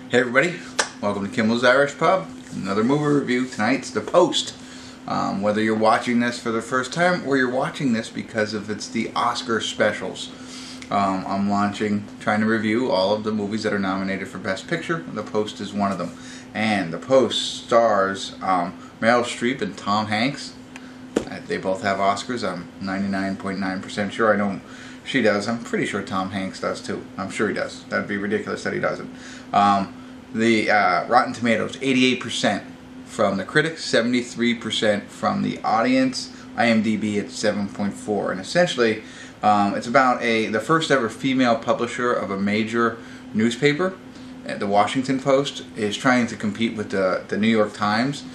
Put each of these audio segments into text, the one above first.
Hey everybody, welcome to Kimmel's Irish Pub. Another movie review. Tonight's The Post. Whether you're watching this for the first time or you're watching this because of it's the Oscar specials. I'm trying to review all of the movies that are nominated for Best Picture. The Post is one of them. And The Post stars Meryl Streep and Tom Hanks. They both have Oscars. I'm 99.9% sure. I know she does. I'm pretty sure Tom Hanks does too. I'm sure he does. That'd be ridiculous that he doesn't. The Rotten Tomatoes, 88% from the critics, 73% from the audience. IMDb at 7.4, and essentially it's about the first ever female publisher of a major newspaper. The Washington Post is trying to compete with the New York Times.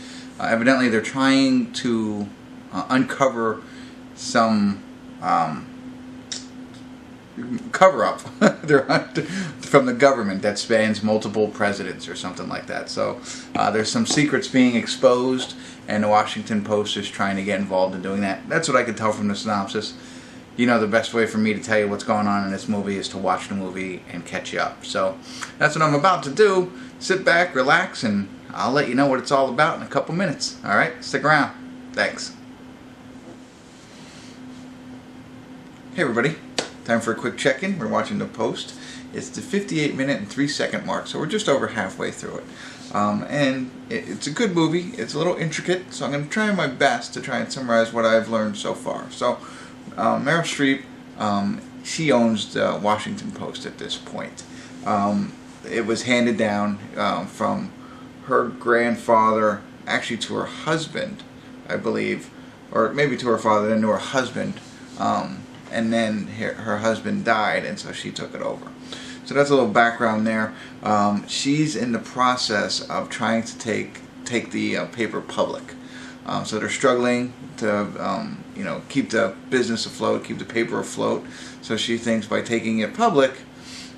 Evidently, they're trying to uncover some cover-up from the government that spans multiple presidents or something like that. So there's some secrets being exposed, and the Washington Post is trying to get involved in doing that. That's what I could tell from the synopsis. You know, the best way for me to tell you what's going on in this movie is to watch the movie and catch you up. So that's what I'm about to do. Sit back, relax, and I'll let you know what it's all about in a couple minutes. Alright, stick around. Thanks. Hey everybody. Time for a quick check-in. We're watching The Post. It's the 58-minute and 3-second mark, so we're just over halfway through it. And it's a good movie. It's a little intricate, so I'm going to try my best to try and summarize what I've learned so far. So, Meryl Streep, she owns the Washington Post at this point. It was handed down from her grandfather, actually to her husband, I believe, or maybe to her father, then to her husband. And then her husband died, and so she took it over. So that's a little background there. She's in the process of trying to take the paper public. So they're struggling to keep the business afloat, keep the paper afloat. So she thinks by taking it public,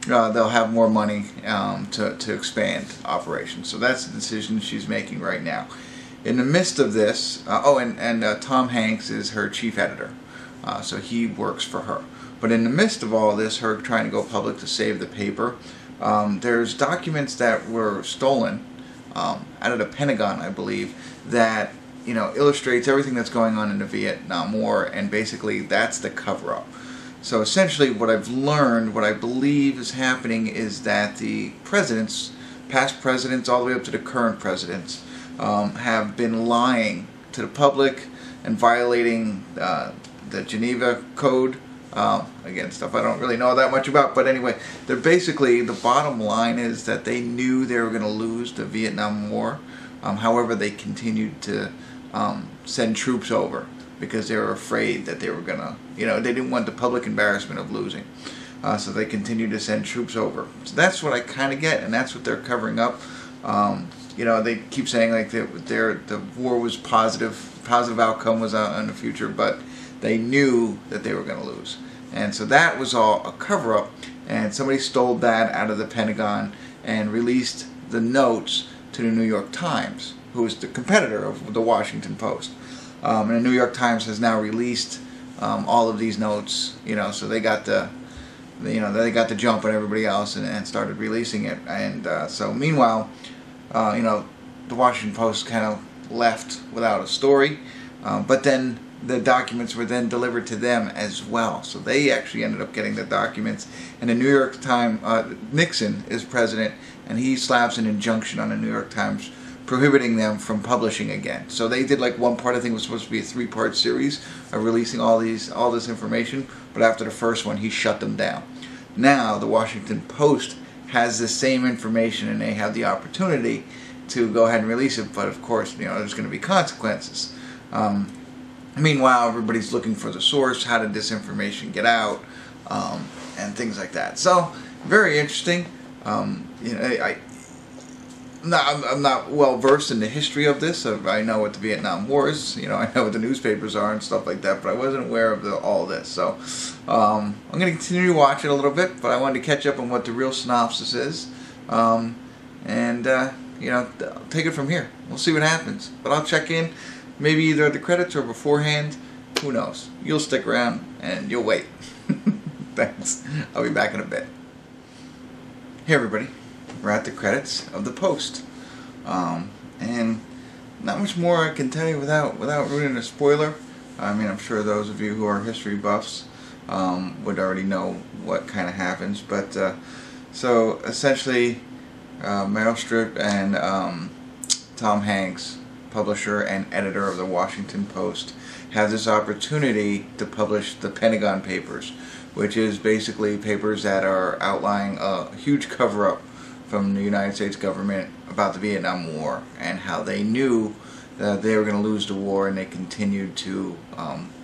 they'll have more money to expand operations. So that's the decision she's making right now. In the midst of this, Tom Hanks is her chief editor. So he works for her. But in the midst of all this, her trying to go public to save the paper, there's documents that were stolen out of the Pentagon, I believe, that illustrates everything that's going on in the Vietnam War, and basically that's the cover-up. So essentially what I've learned, what I believe is happening, is that the presidents, past presidents all the way up to the current presidents, have been lying to the public and violating the Geneva Code, again, stuff I don't really know that much about, but anyway, they're basically, the bottom line is that they knew they were going to lose the Vietnam War. However, they continued to send troops over because they were afraid that they were going to, they didn't want the public embarrassment of losing. So they continued to send troops over. So that's what I kind of get, and that's what they're covering up. They keep saying like the war was positive outcome was in the future, but they knew that they were going to lose. And so that was all a cover-up, and somebody stole that out of the Pentagon and released the notes to the New York Times, who is the competitor of the Washington Post. And the New York Times has now released all of these notes, so they got the jump on everybody else and started releasing it. And so meanwhile, the Washington Post kind of left without a story, but then the documents were then delivered to them as well. So they actually ended up getting the documents. And the New York Times, Nixon is president, and he slaps an injunction on the New York Times prohibiting them from publishing again. So they did like one part, I think it was supposed to be a 3-part series of releasing all this information, but after the first one, he shut them down. Now the Washington Post has the same information, and they have the opportunity to go ahead and release it, but of course, there's going to be consequences. Meanwhile, everybody's looking for the source. How did this information get out? And things like that. So, very interesting. I'm not well versed in the history of this. I know what the Vietnam War is. I know what the newspapers are and stuff like that. But I wasn't aware of all this. So, I'm going to continue to watch it a little bit. But I wanted to catch up on what the real synopsis is. And take it from here. We'll see what happens. But I'll check in. Maybe either at the credits or beforehand. Who knows? You'll stick around and you'll wait. Thanks. I'll be back in a bit. Hey everybody. we're at the credits of the Post. And not much more I can tell you without ruining a spoiler. I mean, I'm sure those of you who are history buffs would already know what kind of happens. But so essentially, Meryl Streep and Tom Hanks, publisher and editor of the Washington Post, have this opportunity to publish the Pentagon Papers, which is basically papers that are outlining a huge cover-up from the United States government about the Vietnam War and how they knew that they were going to lose the war, and they continued to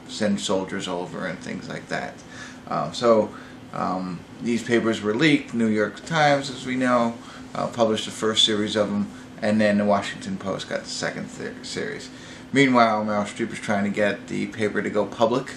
send soldiers over and things like that. So these papers were leaked. New York Times, as we know, published the first series of them, and then the Washington Post got the second series. Meanwhile, Meryl Streep is trying to get the paper to go public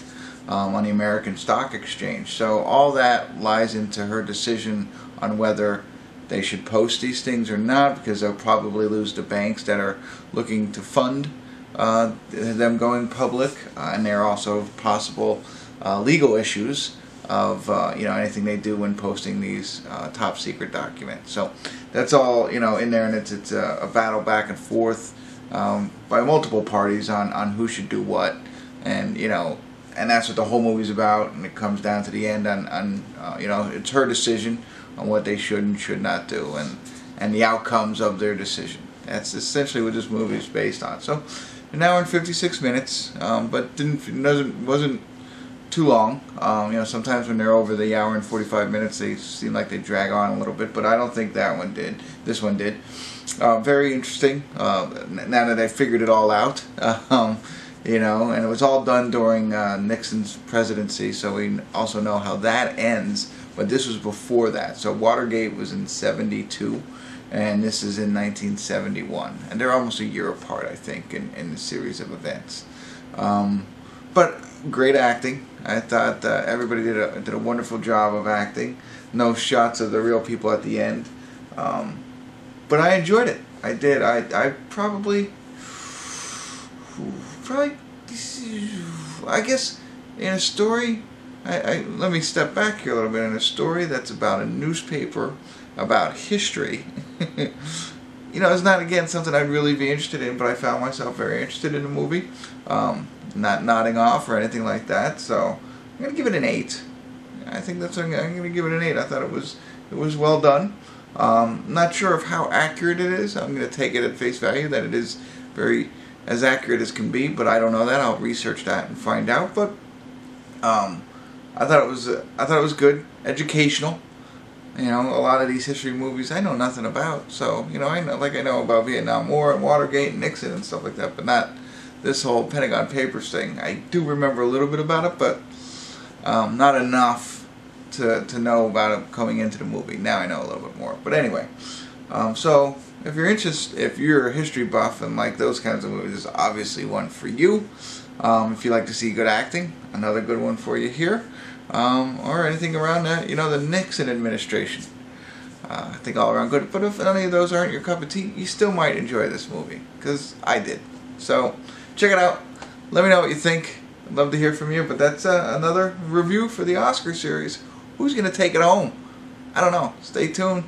on the American Stock Exchange. So all that lies into her decision on whether they should post these things or not, because they'll probably lose the banks that are looking to fund them going public, and there are also possible legal issues of anything they do when posting these top secret documents. So that's all in there, and it's a battle back and forth by multiple parties on who should do what, and and that's what the whole movie's about. And it comes down to the end on it's her decision on what they should and should not do, and the outcomes of their decision. That's essentially what this movie is based on. So an hour and 56 minutes, but wasn't too long. Sometimes when they're over the hour and 45 minutes, they seem like they drag on a little bit, but I don't think that one did. This one did. Very interesting. Now that I figured it all out, and it was all done during Nixon's presidency, so we also know how that ends. But this was before that. So Watergate was in '72, and this is in 1971, and they're almost a year apart, I think, in the series of events. But great acting. I thought everybody did a wonderful job of acting. No shots of the real people at the end, but I enjoyed it. I did. I probably, I guess, in a story. Let me step back here a little bit. In a story that's about a newspaper, about history. It's not, again, something I'd really be interested in, but I found myself very interested in the movie. Not nodding off or anything like that. So I'm gonna give it an 8. I think that's I'm gonna give it an 8. I thought it was well done. Not sure of how accurate it is. I'm gonna take it at face value that it is very as accurate as can be, but I don't know that. I'll research that and find out. But I thought it was good, educational. A lot of these history movies I know nothing about. So I know about Vietnam War and Watergate and Nixon and stuff like that, but not this whole Pentagon Papers thing. I do remember a little bit about it, but not enough to know about it coming into the movie. Now I know a little bit more. But anyway, so if you're a history buff and like those kinds of movies, this is obviously one for you. If you like to see good acting, another good one for you here. Or anything around that, the Nixon administration. I think all around good. But if any of those aren't your cup of tea, you still might enjoy this movie, because I did. So check it out. Let me know what you think. I'd love to hear from you. But that's another review for the Oscar series. Who's going to take it home? I don't know. Stay tuned.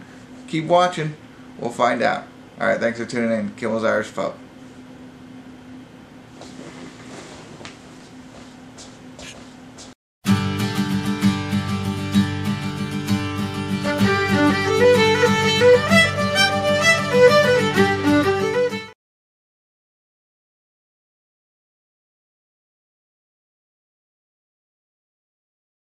Keep watching. We'll find out. Alright, thanks for tuning in. Kimmel's Irish Pub.